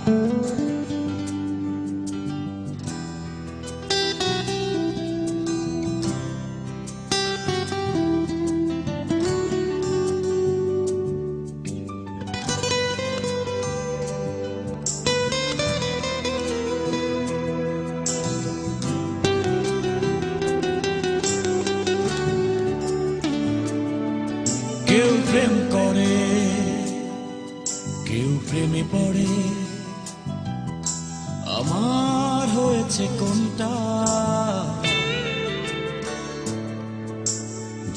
কেউ প্রেম করে, কেউ প্রেমে পড়ে, আমার হয়েছে কোনটা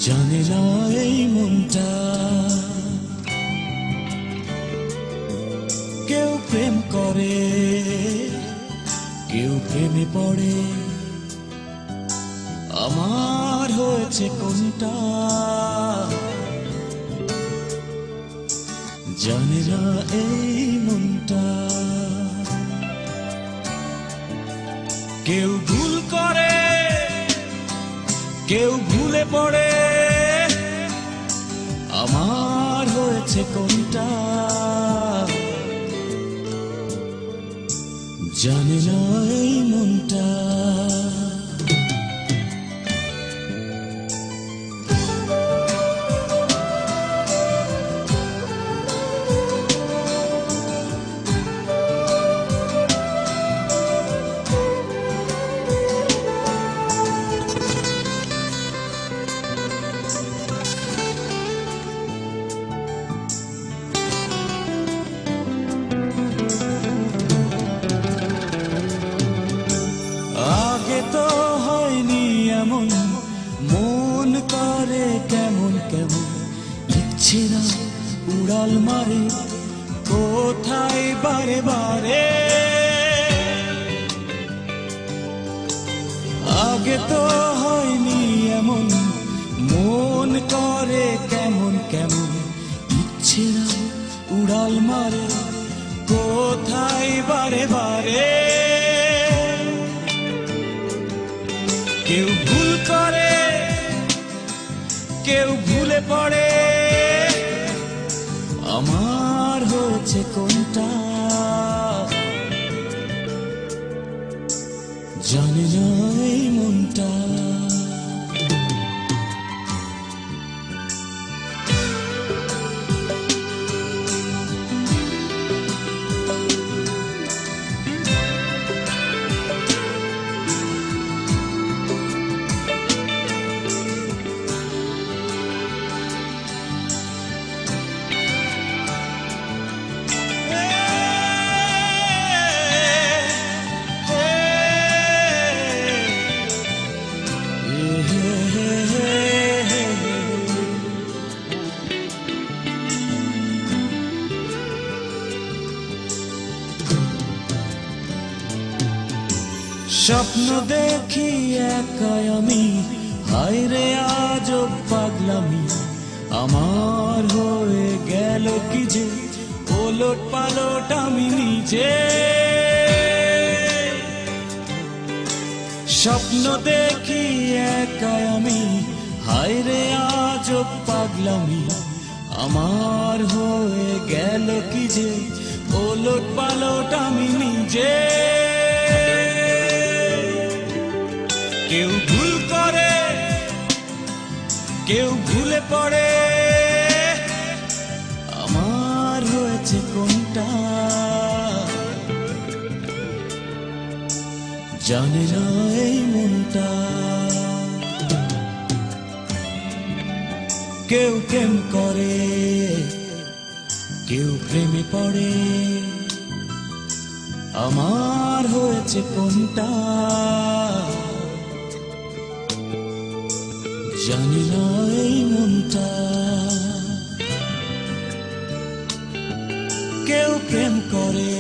জানে না এই মনটা। কেউ প্রেম করে, কেউ প্রেমে পড়ে, আমার হয়েছে কোনটা জানে না এই মনটা। কেউ ভুল করে, কেউ ভুলে পড়ে, আমার হয়েছে কোনটা জানে না এই মনটা। আগে তো হয়নি এমন, মন করে কেমন কেমন, ইচ্ছেরা উড়াল মারে কোথায় বারে বারে। আগে তো হয়নি এমন, মন করে কেমন কেমন, ইচ্ছেরা উড়াল মারে কোথায় বারে বারে। কেউ ভুল করে, কেউ ভুলে পড়ে, আমার হয়েছে কোনটা জানে না এই মনটা। স্বপ্ন দেখি একাই আমি, হায় রে আজব পাগলামি, আমার হয়ে গেল কি যে ওলট পালট আমি নিজে। স্বপ্ন দেখি একাই আমি, হায় রে আজব পাগলামি, আমার হয়ে গেল কি যে ওলট পালট আমি নিজে। কেউ ভুল করে, কেউ ভুলে পড়ে, আমার হয়েছে কোনটা জানে না এই মনটা। কেউ প্রেম করে, কেউ প্রেমে পড়ে, আমার হয়েছে কোনটা জানি না এই মনটা। কেউ প্রেম করে,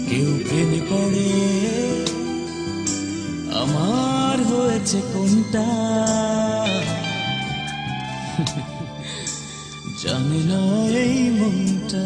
কেউ প্রেমে পড়ে, আমার হয়েছে কোনটা জানি না এই মনটা।